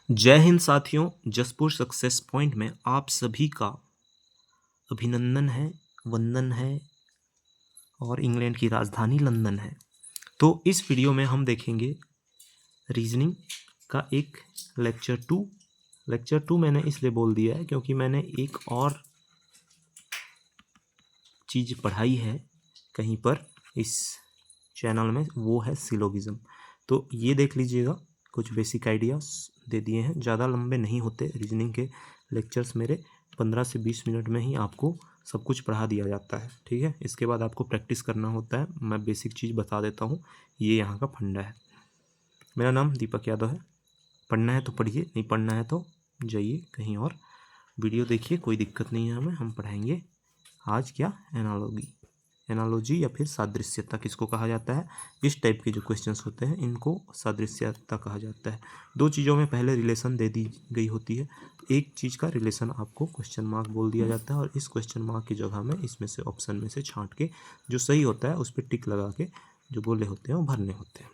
जय हिंद साथियों, Jaspur success point में आप सभी का अभिनंदन है, वंदन है और इंग्लैंड की राजधानी लंदन है। तो इस वीडियो में हम देखेंगे रीजनिंग का एक लेक्चर टू मैंने इसलिए बोल दिया है क्योंकि मैंने एक और चीज़ पढ़ाई है कहीं पर इस चैनल में, वो है सिलोगिज्म। तो ये देख लीजिएगा, कुछ बेसिक आइडियाज़ दे दिए हैं। ज़्यादा लंबे नहीं होते रीजनिंग के लेक्चर्स मेरे, 15 से 20 मिनट में ही आपको सब कुछ पढ़ा दिया जाता है। ठीक है, इसके बाद आपको प्रैक्टिस करना होता है। मैं बेसिक चीज़ बता देता हूँ, ये यहाँ का फंडा है। मेरा नाम दीपक यादव है। पढ़ना है तो पढ़िए, नहीं पढ़ना है तो जाइए कहीं और वीडियो देखिए, कोई दिक्कत नहीं है हमें। हम पढ़ाएंगे आज क्या, एनालॉजी या फिर सादृश्यता किसको कहा जाता है। इस टाइप के जो क्वेश्चंस होते हैं इनको सादृश्यता कहा जाता है। दो चीज़ों में पहले रिलेशन दे दी गई होती है, एक चीज़ का रिलेशन आपको क्वेश्चन मार्क बोल दिया जाता है और इस क्वेश्चन मार्क की जगह में इसमें से ऑप्शन में से छांट के जो सही होता है उस पर टिक लगा के जो बोले होते हैं वो भरने होते हैं।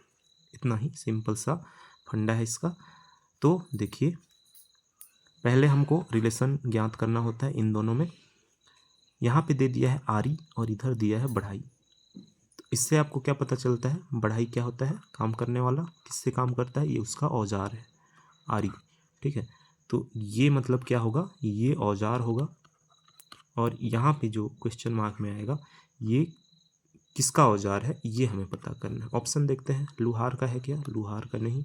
इतना ही सिंपल सा फंडा है इसका। तो देखिए, पहले हमको रिलेशन ज्ञात करना होता है इन दोनों में। यहाँ पे दे दिया है आरी और इधर दिया है बढ़ाई। तो इससे आपको क्या पता चलता है, बढ़ाई क्या होता है, काम करने वाला, किससे काम करता है, ये उसका औजार है आरी। ठीक है, तो ये मतलब क्या होगा, ये औजार होगा। और यहाँ पे जो क्वेश्चन मार्क में आएगा ये किसका औजार है, ये हमें पता करना है। ऑप्शन देखते हैं, लुहार का है क्या, लुहार का नहीं,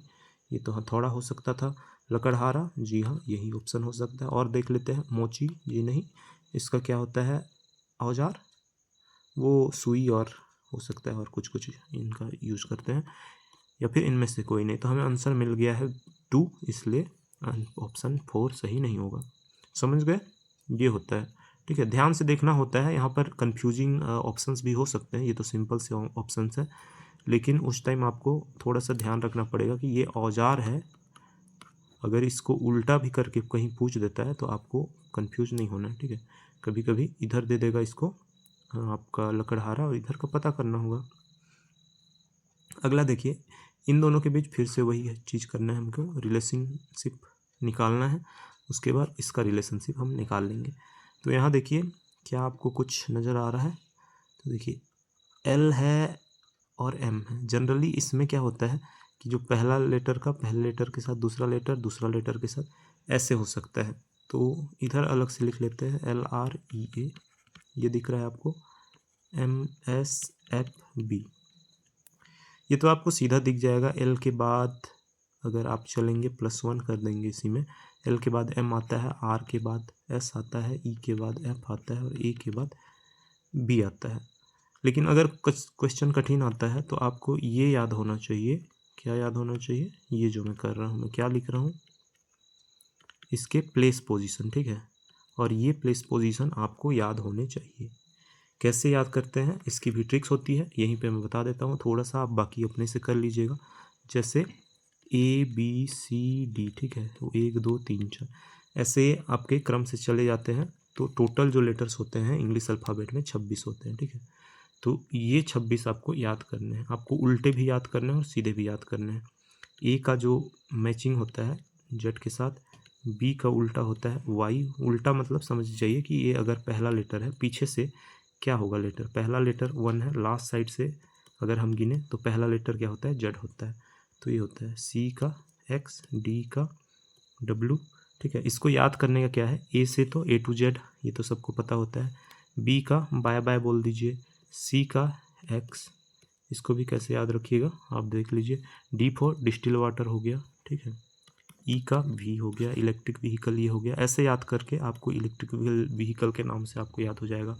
ये तो हथौड़ा हो सकता था। लकड़हारा, जी हाँ यही ऑप्शन हो सकता है। और देख लेते हैं, मोची, ये नहीं, इसका क्या होता है औजार, वो सुई और हो सकता है और कुछ कुछ इनका यूज करते हैं, या फिर इनमें से कोई नहीं। तो हमें आंसर मिल गया है 2, इसलिए ऑप्शन 4 सही नहीं होगा। समझ गए, ये होता है। ठीक है, ध्यान से देखना होता है, यहाँ पर कंफ्यूजिंग ऑप्शंस भी हो सकते हैं। ये तो सिंपल से ऑप्शंस है, लेकिन उस टाइम आपको थोड़ा सा ध्यान रखना पड़ेगा कि ये औजार है। अगर इसको उल्टा भी करके कहीं पूछ देता है तो आपको कंफ्यूज नहीं होना है। ठीक है, कभी कभी इधर दे देगा इसको आपका लकड़हारा और इधर का पता करना होगा। अगला देखिए, इन दोनों के बीच फिर से वही चीज़ करना है हमको, रिलेशनशिप निकालना है। उसके बाद इसका रिलेशनशिप हम निकाल लेंगे। तो यहाँ देखिए, क्या आपको कुछ नज़र आ रहा है, तो देखिए एल है और एम है। जनरली इसमें क्या होता है कि जो पहला लेटर का पहले लेटर के साथ दूसरा लेटर के साथ ऐसे हो सकता है। तो इधर अलग से लिख लेते हैं, LREA, ये दिख रहा है आपको, MSFB, ये तो आपको सीधा दिख जाएगा। एल के बाद अगर आप चलेंगे +1 कर देंगे इसी में, एल के बाद एम आता है, आर के बाद एस आता है, ई के बाद एफ आता है और ए के बाद बी आता है। लेकिन अगर क्वेश्चन कठिन आता है तो आपको ये याद होना चाहिए, क्या याद होना चाहिए, ये जो मैं कर रहा हूँ, मैं क्या लिख रहा हूँ, इसके प्लेस पोजीशन। ठीक है, और ये प्लेस पोजीशन आपको याद होने चाहिए। कैसे याद करते हैं, इसकी भी ट्रिक्स होती है, यहीं पे मैं बता देता हूँ। थोड़ा सा आप बाकी अपने से कर लीजिएगा, जैसे ABCD। ठीक है, तो 1 2 3 4 ऐसे आपके क्रम से चले जाते हैं। तो टोटल जो लेटर्स होते हैं इंग्लिश अल्फ़ाबेट में 26 होते हैं। ठीक है, तो ये 26 आपको याद करने हैं। आपको उल्टे भी याद करने हैं और सीधे भी याद करने हैं। ए का जो मैचिंग होता है जेड के साथ, बी का उल्टा होता है वाई। उल्टा मतलब समझ जाइए कि ये अगर पहला लेटर है, पीछे से क्या होगा लेटर, पहला लेटर 1 है, लास्ट साइड से अगर हम गिने तो पहला लेटर क्या होता है, जेड होता है। तो ये होता है सी का एक्स, डी का डब्लू। ठीक है, इसको याद करने का क्या है, ए से तो A to Z, ये तो सबको पता होता है। बी का बाय बाय बोल दीजिए, सी का एक्स, इसको भी कैसे याद रखिएगा आप देख लीजिए। डी फॉर डिस्टिल वाटर हो गया। ठीक है, ई का वी हो गया, इलेक्ट्रिक व्हीकल ये हो गया। ऐसे याद करके आपको इलेक्ट्रिक व्हीकल के नाम से आपको याद हो जाएगा।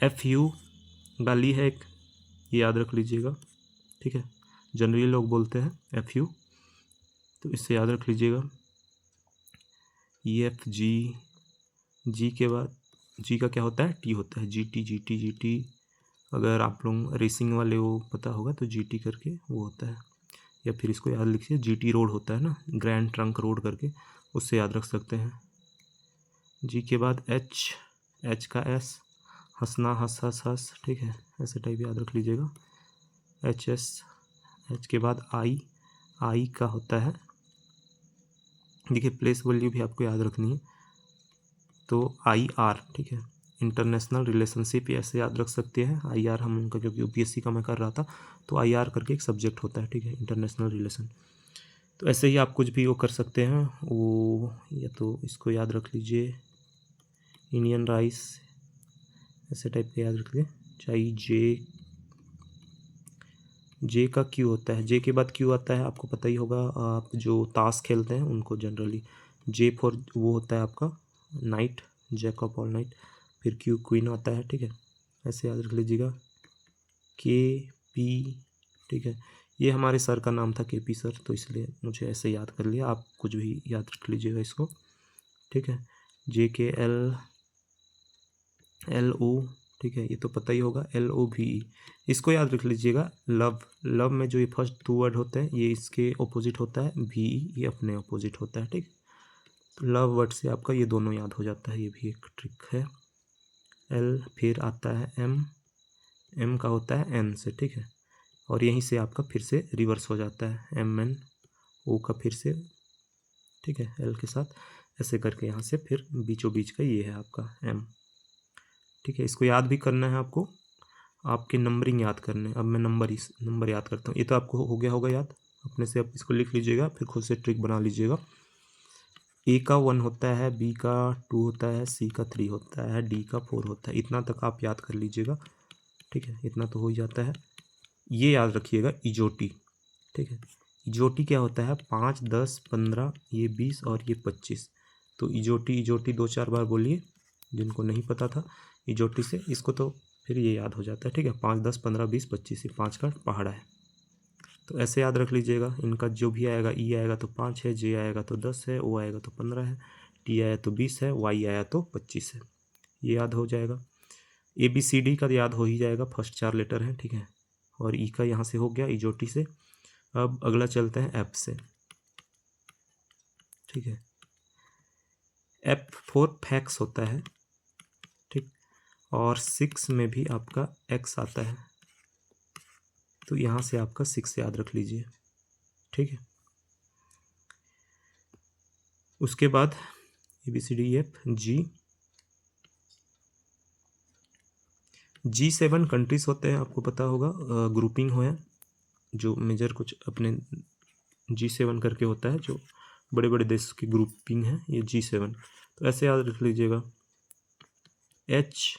FU गाली है एक, ये याद रख लीजिएगा। ठीक है, जनरली लोग बोलते हैं FU, तो इससे याद रख लीजिएगा। EFG, जी के बाद जी का क्या होता है, टी होता है, GT। अगर आप लोग रेसिंग वाले वो पता होगा तो GT करके वो होता है, या फिर इसको याद लिखिए GT रोड होता है ना, ग्रैंड ट्रंक रोड करके, उससे याद रख सकते हैं। जी के बाद H का S, हंसना हंस हंस हंस। ठीक है, ऐसे टाइप याद रख लीजिएगा। HS, H के बाद I का होता है देखिए प्लेस वैल्यू भी आपको याद रखनी है, तो IR, ठीक है, इंटरनेशनल रिलेशनशिप, ऐसे याद रख सकते हैं IR हम उनका, क्योंकि UPSC का मैं कर रहा था तो IR करके एक सब्जेक्ट होता है, ठीक है, इंटरनेशनल रिलेशन। तो ऐसे ही आप कुछ भी वो कर सकते हैं, वो या तो इसको याद रख लीजिए, इंडियन राइस, ऐसे टाइप का याद रख लीजिए, चाहे जे का क्यू होता है, जे के बाद क्यू आता है, आपको पता ही होगा, आप जो ताश खेलते हैं उनको जनरली जे फॉर वो होता है आपका knight, jack of all knight, फिर क्यू क्वीन आता है, ठीक है, ऐसे याद रख लीजिएगा, KP, ठीक है, ये हमारे सर का नाम था KP सर, तो इसलिए मुझे ऐसे याद कर लिया, आप कुछ भी याद रख लीजिएगा इसको, ठीक है, JKLLO, ठीक है, ये तो पता ही होगा, LOVE, इसको याद रख लीजिएगा, लव, लव में जो ये फर्स्ट 2 वर्ड होते हैं ये इसके ऑपोजिट होता है, VE ये अपने ऑपोजिट होता है, ठीक, तो लव वर्ड से आपका ये दोनों याद हो जाता है, ये भी एक ट्रिक है। L फिर आता है M का होता है N से, ठीक है, और यहीं से आपका फिर से रिवर्स हो जाता है MNO का फिर से, ठीक है, L के साथ ऐसे करके यहाँ से फिर बीचों बीच का ये है आपका M, ठीक है, इसको याद भी करना है आपको, आपके नंबरिंग याद करने हैं। अब मैं नंबर याद करता हूँ, ये तो आपको हो गया होगा याद अपने से, आप इसको लिख लीजिएगा, फिर खुद से ट्रिक बना लीजिएगा। A का 1 होता है, B का 2 होता है, C का 3 होता है, D का 4 होता है, इतना तक आप याद कर लीजिएगा, ठीक है, इतना तो हो ही जाता है। ये याद रखिएगा इजोटी, ठीक है, इजोटी क्या होता है, 5, 10, 15, ये 20 और ये 25, तो इजोटी 2-4 बार बोलिए, जिनको नहीं पता था इजोटी से, इसको तो फिर ये याद हो जाता है, ठीक है, 5, 10, 15, 20, 25, ये 5 का पहाड़ा है, तो ऐसे याद रख लीजिएगा, इनका जो भी आएगा, E आएगा तो 5 है, J आएगा तो 10 है, O आएगा तो 15 है, T आया तो 20 है, Y आया तो 25 है, ये याद हो जाएगा। ABCD का याद हो ही जाएगा, फर्स्ट 4 लेटर हैं, ठीक है, और E का यहाँ से हो गया इजोटी से। अब अगला चलते हैं F से, ठीक है, F फॉर फैक्स होता है, ठीक, और 6 में भी आपका X आता है, तो यहाँ से आपका 6 याद रख लीजिए, ठीक है। उसके बाद ABCDEF G7 कंट्रीज होते हैं, आपको पता होगा, ग्रुपिंग हो है जो मेजर कुछ अपने G7 करके होता है, जो बड़े बड़े देश की ग्रुपिंग है, ये G7, तो ऐसे याद रख लीजिएगा। H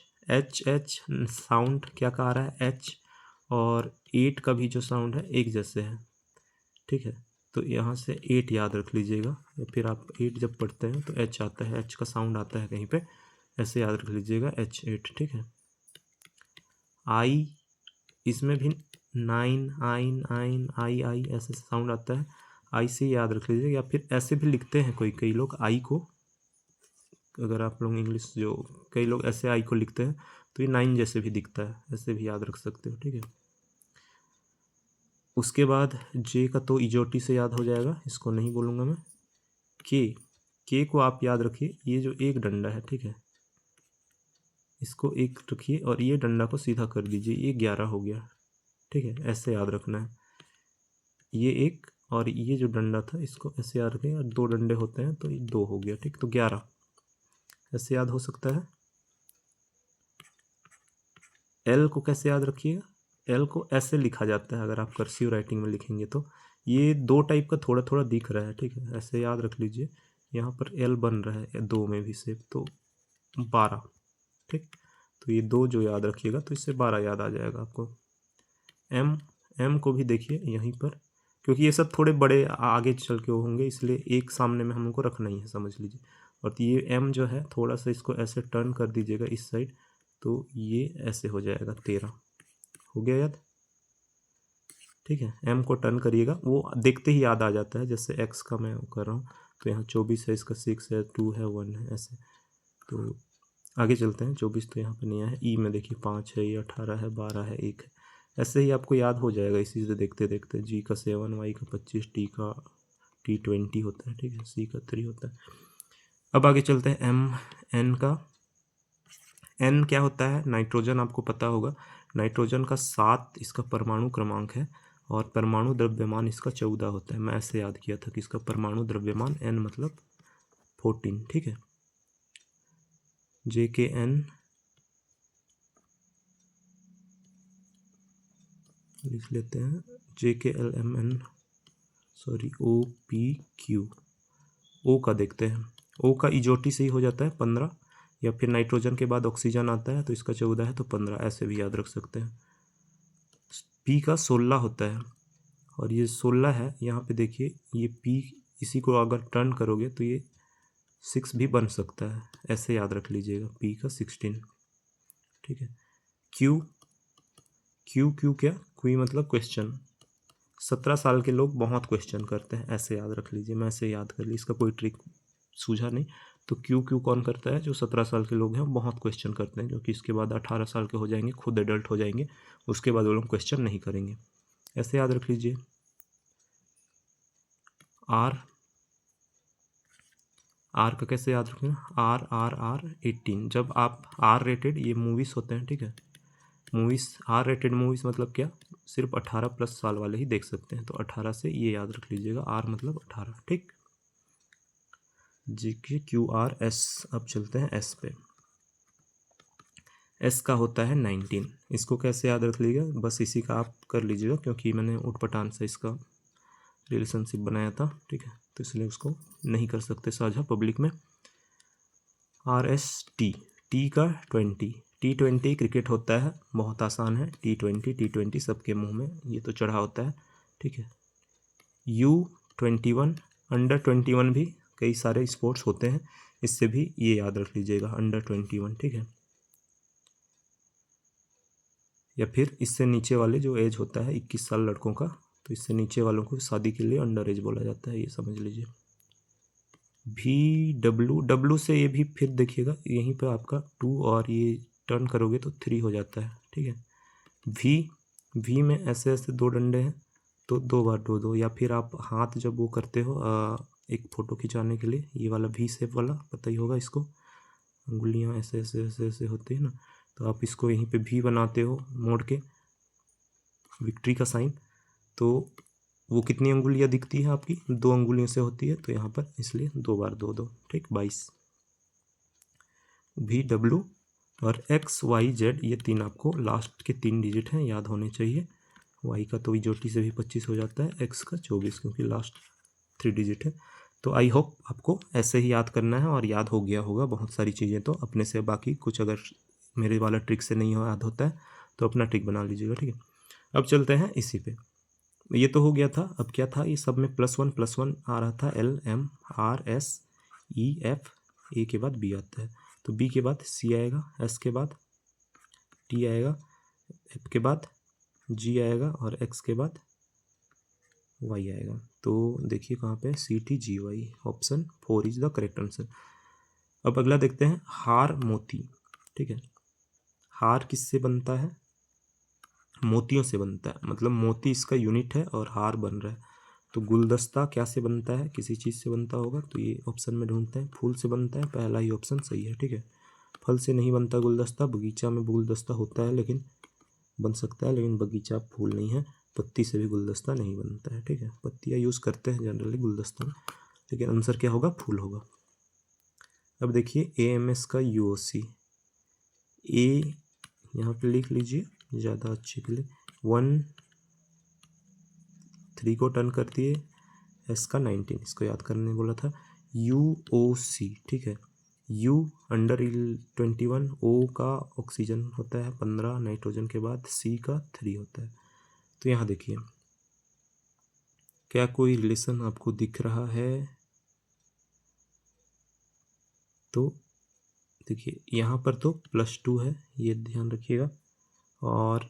साउंड क्या कहा रहा है, H, और 8 का भी जो साउंड है एक जैसे है, ठीक है, तो यहाँ से 8 याद रख लीजिएगा, या फिर आप 8 जब पढ़ते हैं तो H आता है, H का साउंड आता है कहीं पे, ऐसे याद रख लीजिएगा H8, ठीक है। I, इसमें भी 9 आइन आई ऐसे साउंड आता है, आई से याद रख लीजिएगा, या फिर ऐसे भी लिखते हैं कई लोग आई को, अगर आप लोग इंग्लिश, जो कई लोग ऐसे आई को लिखते हैं तो ये 9 जैसे भी दिखता है, ऐसे भी याद रख सकते हो, ठीक है। उसके बाद J का तो इजोटी से याद हो जाएगा, इसको नहीं बोलूँगा मैं। K को आप याद रखिए, ये जो एक डंडा है, ठीक है, इसको एक रखिए और ये डंडा को सीधा कर दीजिए, ये 11 हो गया, ठीक है, ऐसे याद रखना है, ये एक और ये जो डंडा था इसको ऐसे याद रखें, और 2 डंडे होते हैं तो ये 2 हो गया, ठीक, तो 11 ऐसे याद हो सकता है। L को कैसे याद रखिएगा, L को ऐसे लिखा जाता है, अगर आप कर्सिव राइटिंग में लिखेंगे तो ये 2 टाइप का थोड़ा थोड़ा दिख रहा है, ठीक है, ऐसे याद रख लीजिए, यहाँ पर L बन रहा है 2 में भी शेप, तो 12, ठीक, तो ये 2 जो याद रखिएगा तो इससे 12 याद आ जाएगा आपको। M को भी देखिए यहीं पर, क्योंकि ये सब थोड़े बड़े आगे चल के होंगे, इसलिए एक सामने में हमको रखना ही है, समझ लीजिए, और ये M जो है थोड़ा सा इसको ऐसे टर्न कर दीजिएगा इस साइड, तो ये ऐसे हो जाएगा, 13 हो गया याद, ठीक है। M को टर्न करिएगा, वो देखते ही याद आ जाता है, जैसे X का मैं कर रहा हूँ, तो यहाँ 24 है, इसका 6 है, 2 है, 1 है, ऐसे, तो आगे चलते हैं। 24 तो यहाँ पे नहीं आया है, E में देखिए 5 है, ये 18 है, 12 है, 1 है, ऐसे ही आपको याद हो जाएगा इसी से देखते देखते। G का 7, Y का 25, T का 20 होता है, ठीक है, C का 3 होता है। अब आगे चलते हैं N का। N क्या होता है, नाइट्रोजन, आपको पता होगा, नाइट्रोजन का 7 इसका परमाणु क्रमांक है, और परमाणु द्रव्यमान इसका 14 होता है। मैं ऐसे याद किया था कि इसका परमाणु द्रव्यमान n मतलब 14, ठीक है। JKN लिख लेते हैं, JKLMN सॉरी OPQ। ओ का देखते हैं, ओ का इजोटी से ही हो जाता है 15, या फिर नाइट्रोजन के बाद ऑक्सीजन आता है तो इसका 14 है तो 15, ऐसे भी याद रख सकते हैं। पी का 16 होता है और ये 16 है। यहाँ पे देखिए ये पी, इसी को अगर टर्न करोगे तो ये 6 भी बन सकता है, ऐसे याद रख लीजिएगा। पी का 16, ठीक है। क्यू क्यू क्यू क्या, क्यू मतलब क्वेश्चन। 17 साल के लोग बहुत क्वेश्चन करते हैं, ऐसे याद रख लीजिए। मैं ऐसे याद कर ली, इसका कोई ट्रिक सूझा नहीं। तो क्यू क्यू कौन करता है, जो 17 साल के लोग हैं बहुत क्वेश्चन करते हैं, जो कि इसके बाद 18 साल के हो जाएंगे, खुद एडल्ट हो जाएंगे, उसके बाद वो लोग क्वेश्चन नहीं करेंगे, ऐसे याद रख लीजिए। आर, आर का कैसे याद रखें, आर आर आर 18। जब आप आर रेटेड, ये मूवीज़ होते हैं, ठीक है, मूवीज़ आर रेटेड मूवीज़ मतलब क्या, सिर्फ 18+ साल वाले ही देख सकते हैं, तो 18 से ये याद रख लीजिएगा, आर मतलब 18, ठीक। GKQRS। अब चलते हैं एस पे। एस का होता है 19। इसको कैसे याद रख लीजिएगा, बस इसी का आप कर लीजिएगा, क्योंकि मैंने उठपटांग से इसका रिलेशनशिप बनाया था, ठीक है, तो इसलिए उसको नहीं कर सकते साझा पब्लिक में। RST, टी का 20, T20 क्रिकेट होता है, बहुत आसान है। T20 सबके मुंह में ये तो चढ़ा होता है, ठीक है। U21, अंडर 21 भी कई सारे स्पोर्ट्स होते हैं, इससे भी ये याद रख लीजिएगा, अंडर 21, ठीक है। या फिर इससे नीचे वाले जो एज होता है 21 साल लड़कों का, तो इससे नीचे वालों को शादी के लिए अंडर एज बोला जाता है, ये समझ लीजिए। VW से ये भी फिर देखिएगा, यहीं पे आपका 2 और ये टर्न करोगे तो 3 हो जाता है, ठीक है। V में ऐसे ऐसे 2 डंडे हैं, तो 2 बार 2 2, या फिर आप हाथ जब वो करते हो एक फ़ोटो खिंचाने के लिए, ये वाला V शेप वाला पता ही होगा इसको, अंगुलियाँ ऐसे ऐसे ऐसे ऐसे होती है ना, तो आप इसको यहीं पे V बनाते हो मोड़ के, विक्ट्री का साइन। तो वो कितनी अंगुलियाँ दिखती है आपकी, 2 अंगुलियों से होती है, तो यहाँ पर इसलिए 2 बार 2 2, ठीक, 22। VW और XYZ, ये 3 आपको लास्ट के 3 डिजिट हैं, याद होने चाहिए। Y का तो इजोटी से भी 25 हो जाता है, X का 24, क्योंकि लास्ट 3 डिजिट है। तो आई होप आपको ऐसे ही याद करना है और याद हो गया होगा बहुत सारी चीज़ें तो अपने से। बाकी कुछ अगर मेरे वाला ट्रिक से नहीं याद होता है तो अपना ट्रिक बना लीजिएगा, ठीक है। अब चलते हैं इसी पे। ये तो हो गया था, अब क्या था, ये सब में +1 आ रहा था, LMRSEF, ए के बाद B आता है, तो B के बाद C आएगा, S के बाद T आएगा, F के बाद G आएगा और X के बाद Y आएगा। तो देखिए कहाँ पे, CTGY, option 4 is the correct answer. अब अगला देखते हैं, हार मोती, ठीक है। हार किससे बनता है, मोतियों से बनता है, मतलब मोती इसका यूनिट है और हार बन रहा है। तो गुलदस्ता क्या से बनता है, किसी चीज़ से बनता होगा, तो ये ऑप्शन में ढूंढते हैं, फूल से बनता है, पहला ही ऑप्शन सही है, ठीक है। फल से नहीं बनता गुलदस्ता, बगीचा में गुलदस्ता होता है लेकिन बन सकता है, लेकिन बगीचा फूल नहीं है। पत्ती से भी गुलदस्ता नहीं बनता है, ठीक है, पत्तियाँ यूज़ करते हैं जनरली गुलदस्ता में, लेकिन आंसर क्या होगा, फूल होगा। अब देखिए AMS का UOC, ए यहाँ पे लिख लीजिए ज़्यादा अच्छे के लिए, 1 3 को टर्न कर दिए, S का 19, इसको याद करने बोला था, UOC, ठीक है। U अंडर 21, O का ऑक्सीजन होता है 15 नाइट्रोजन के बाद, C का 3 होता है। तो यहाँ देखिए क्या कोई रिलेशन आपको दिख रहा है, तो देखिए यहाँ पर तो +2 है, ये ध्यान रखिएगा, और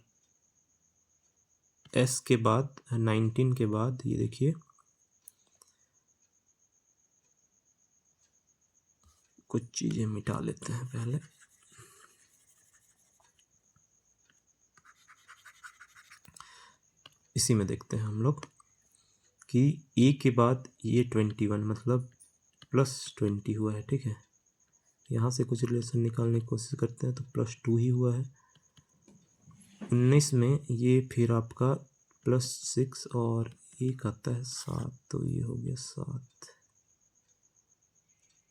S के बाद 19 के बाद ये देखिए कुछ चीज़ें मिटा लेते हैं पहले, इसी में देखते हैं हम लोग कि A के बाद ये 21 मतलब +20 हुआ है, ठीक है। यहाँ से कुछ रिलेशन निकालने की कोशिश करते हैं तो +2 ही हुआ है। 19 में ये फिर आपका +6 और 1 आता है 7, तो ये हो गया 7।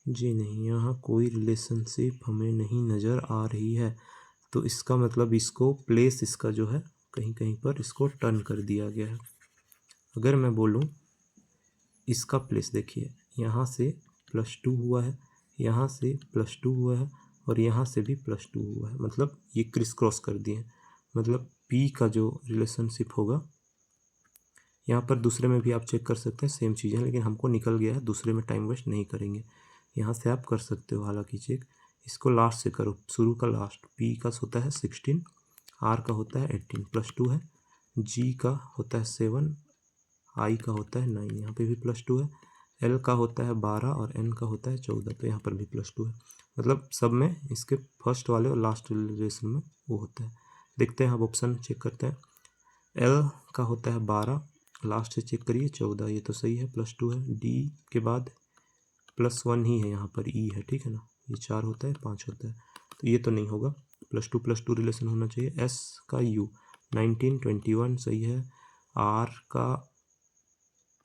जी नहीं, यहाँ कोई रिलेशनशिप हमें नहीं नज़र आ रही है, तो इसका मतलब इसको प्लेस इसका जो है कहीं कहीं पर इसको टर्न कर दिया गया है। अगर मैं बोलूँ इसका प्लेस देखिए, यहाँ से +2 हुआ है, यहाँ से +2 हुआ है और यहाँ से भी +2 हुआ है, मतलब ये क्रिस क्रॉस कर दिए हैं। मतलब P का जो रिलेशनशिप होगा, यहाँ पर दूसरे में भी आप चेक कर सकते हैं, सेम चीज़ें, लेकिन हमको निकल गया है, दूसरे में टाइम वेस्ट नहीं करेंगे। यहाँ से आप कर सकते हो हालांकि चेक, इसको लास्ट से करो, शुरू का लास्ट। P का होता है 16, R का होता है 18, +2 है, G का होता है 7, I का होता है 9, यहाँ पे भी +2 है, L का होता है 12 और N का होता है 14, तो यहाँ पर भी +2 है। मतलब सब में इसके फर्स्ट वाले और लास्ट रिलेशन में वो होता है। देखते हैं, अब ऑप्शन चेक करते हैं। L का होता है 12, लास्ट से चेक करिए 14, ये तो सही है, +2 है। D के बाद +1 ही है, यहाँ पर E है, ठीक है ना, ये 4 होता है, 5 होता है, तो ये तो नहीं होगा, +2 रिलेशन होना चाहिए। S का U 19, 21 सही है। R का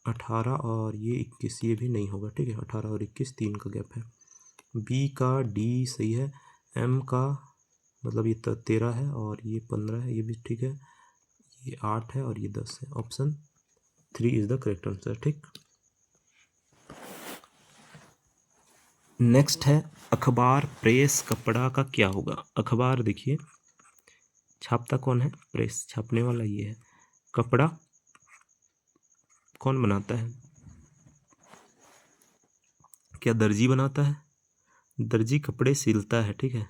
18 और ये 21, ये भी नहीं होगा, ठीक है, 18 और 21 3 का गैप है। B का D सही है। M का मतलब ये 13 है और ये 15 है, ये भी ठीक है। ये 8 है और ये 10 है। Option 3 is the correct answer, ठीक। नेक्स्ट है अखबार, प्रेस, कपड़ा का क्या होगा। अखबार देखिए, छापता कौन है, प्रेस, छापने वाला ये है। कपड़ा कौन बनाता है, क्या दर्जी बनाता है, दर्जी कपड़े सिलता है, ठीक है।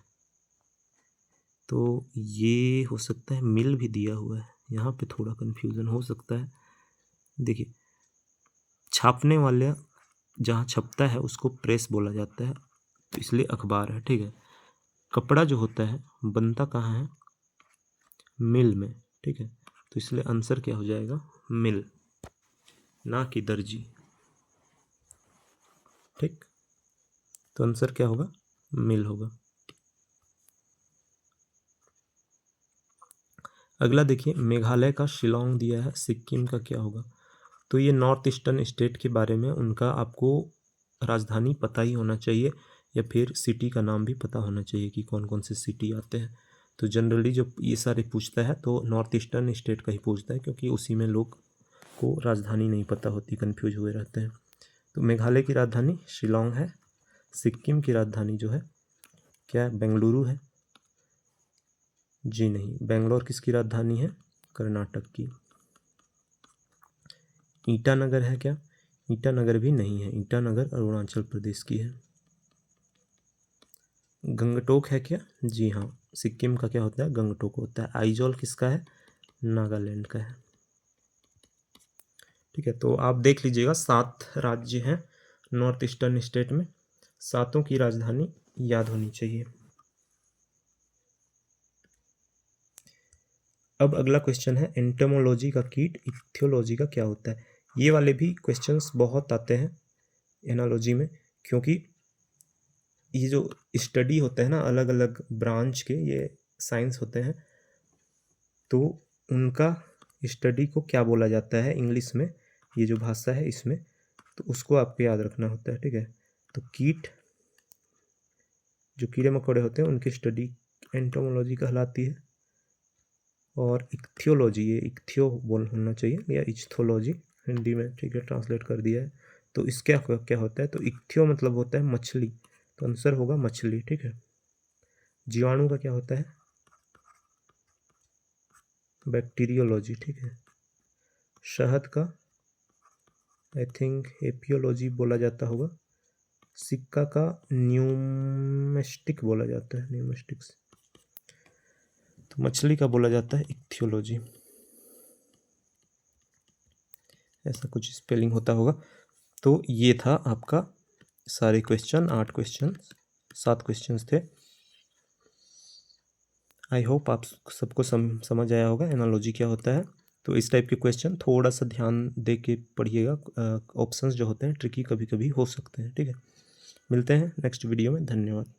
तो ये हो सकता है, मिल भी दिया हुआ है, यहाँ पे थोड़ा कन्फ्यूज़न हो सकता है। देखिए, छापने वाला जहाँ छपता है उसको प्रेस बोला जाता है, तो इसलिए अखबार है, ठीक है। कपड़ा जो होता है बनता कहाँ है, मिल में, ठीक है, तो इसलिए आंसर क्या हो जाएगा, मिल, ना कि दर्जी, ठीक। तो आंसर क्या होगा, मिल होगा। अगला देखिए, मेघालय का शिलोंग दिया है, सिक्किम का क्या होगा। तो ये नॉर्थ ईस्टर्न स्टेट के बारे में, उनका आपको राजधानी पता ही होना चाहिए, या फिर सिटी का नाम भी पता होना चाहिए कि कौन कौन से सिटी आते हैं। तो जनरली जो ये सारे पूछता है तो नॉर्थ ईस्टर्न स्टेट का ही पूछता है, क्योंकि उसी में लोग को राजधानी नहीं पता होती, कन्फ्यूज हुए रहते हैं। तो मेघालय की राजधानी शिलोंग है। सिक्किम की राजधानी जो है क्या है, बेंगलुरु है। जी नहीं, बेंगलोर किसकी राजधानी है, कर्नाटक की। ईटानगर है क्या, ईटानगर भी नहीं है, ईटानगर अरुणाचल प्रदेश की है। गंगटोक है क्या, जी हाँ, सिक्किम का क्या होता है, गंगटोक होता है। आइजॉल किसका है, नागालैंड का है, ठीक है। तो आप देख लीजिएगा, 7 राज्य हैं नॉर्थ ईस्टर्न स्टेट में, 7 की राजधानी याद होनी चाहिए। अब अगला क्वेश्चन है, एंटोमोलॉजी का कीट, इथियोलॉजी का क्या होता है। ये वाले भी क्वेश्चंस बहुत आते हैं एनालॉजी में, क्योंकि ये जो स्टडी होते हैं ना, अलग अलग ब्रांच के ये साइंस होते हैं, तो उनका स्टडी को क्या बोला जाता है इंग्लिश में, ये जो भाषा है इसमें, तो उसको आपको याद रखना होता है, ठीक है। तो कीट, जो कीड़े मकोड़े होते हैं उनकी स्टडी एंटोमोलॉजी कहलाती है। और इक्थियोलॉजी, ये इक्थियो बोल होना चाहिए, या इस्थोलॉजी हिंदी में, ठीक है, ट्रांसलेट कर दिया है। तो इसका क्या होता है, तो इक्थियो मतलब होता है मछली, तो आंसर होगा मछली, ठीक है। जीवाणु का क्या होता है, बैक्टीरियोलॉजी, ठीक है। शहद का आई थिंक एपियोलॉजी बोला जाता होगा। सिक्का का न्यूमेस्टिक बोला जाता है, न्यूमेस्टिक्स। तो मछली का बोला जाता है इक्थियोलॉजी, ऐसा कुछ स्पेलिंग होता होगा। तो ये था आपका सारे क्वेश्चन, 8 क्वेश्चन, 7 क्वेश्चंस थे। आई होप आप सबको समझ आया होगा एनालॉजी क्या होता है। तो इस टाइप के क्वेश्चन थोड़ा सा ध्यान दे के पढ़िएगा, ऑप्शंस जो होते हैं ट्रिकी कभी कभी हो सकते हैं, ठीक है। मिलते हैं नेक्स्ट वीडियो में, धन्यवाद।